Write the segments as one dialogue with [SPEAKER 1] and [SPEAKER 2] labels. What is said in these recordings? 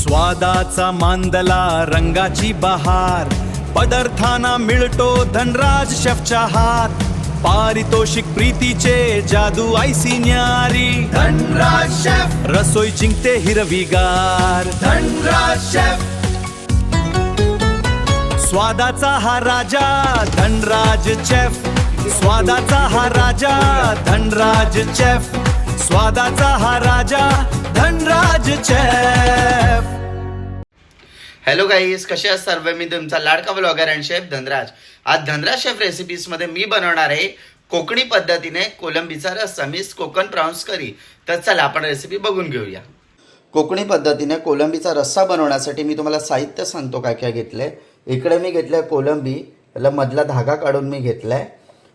[SPEAKER 1] स्वादाचा मांदला रंगाची बहार, पदार्थांना मिळतो धनराज शेफच्या हात. पारितोषिक प्रीतीचे जादू आयसी न्यारी, धनराज शेफ रसोई जिंकते हिरवीगार. धनराज शेफ स्वादाचा हा राजा धनराज शेफ, स्वादाचा हा राजा धनराज शेफ, स्वादाचा हा राजा धनराज शेफ.
[SPEAKER 2] हॅलो गाईज, कसे आहात सर्व? मी तुमचा लाडका ब्लॉगर अँड शेफ धनराज. आज धनराज शेफ रेसिपीजमध्ये मी बनवणार आहे कोकणी पद्धतीने कोलंबीचा रस्सा, मीन्स कोकण प्रॉन्स करी. तर चला आपण रेसिपी बघून घेऊया. कोकणी पद्धतीने कोलंबीचा रस्सा बनवण्यासाठी मी तुम्हाला साहित्य सांगतो काय काय घेतलंय. इकडे मी घेतलंय कोलंबी, त्याला मधला धागा काढून मी घेतलाय.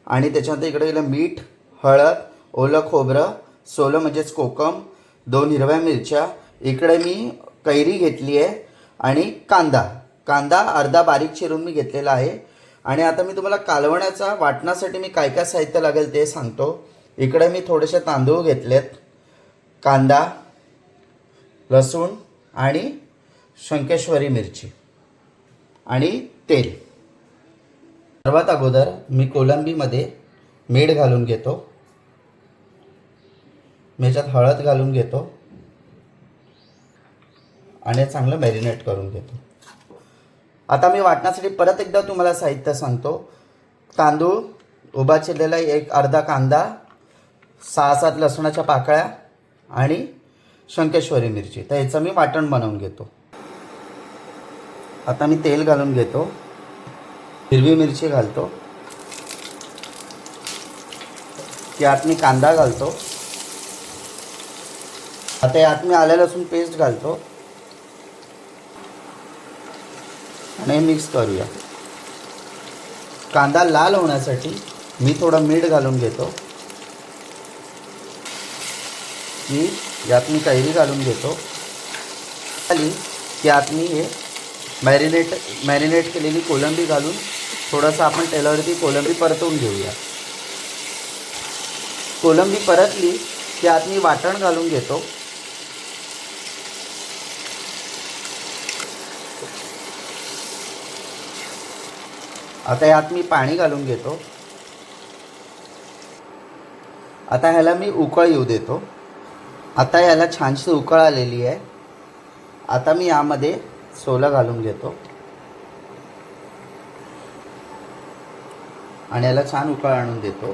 [SPEAKER 2] आणि त्याच्यानंतर इकडे गेलं मीठ, हळद, ओलं खोबरं, सोलं म्हणजेच कोकम, 2 हिरव्या मिरच्या. इकडे मी कैरी घेतली आहे आणि कांदा अर्धा बारीक चिरून मी घेतलेला आहे. आणि आता मी तुम्हाला कालवण्याचा वाटण्यासाठी मी काय काय साहित्य लागेल ते सांगतो. इकडे मी थोडेसे तांदूळ घेतलेत, कांदा, लसूण आणि शंकेश्वरी मिरची आणि तेल. सर्वात अगोदर मी कोलंबीमध्ये मीठ घालून घेतो, याच्यात हळद घालून घेतो आणि चांगलं मॅरिनेट करून घेतो. आता मी वाटण्यासाठी परत एकदा तुम्हाला साहित्य सांगतो. तांदूळ, उभा चिरलेला एक अर्धा कांदा, 6-7 लसणाच्या पाकळ्या आणि शंकेश्वरी मिरची. तर याचं मी वाटण बनवून घेतो. आता मी तेल घालून घेतो, हिरवी मिरची घालतो, यात मी कांदा घालतो. आता यात मी आलं लसूण पेस्ट घालतो आणि मिक्स करूया. कांदा लाल होण्यासाठी मी थोडं मीठ घालून घेतो. यात मी कैरी घालून घेतो. आणि यात मी हे मॅरिनेट केलेली कोलंबी घालून थोडंसं आपण तेलावरती कोलंबी परतवून घेऊया. कोलंबी परतली की यात मी वाटण घालून घेतो. आता यात मी पाणी घालून घेतो. आता ह्याला मी उकळ येऊ देतो. आता याला छानशी उकळ आलेली आहे. आता मी यामध्ये सोलं घालून घेतो आणि याला छान उकळ आणून देतो.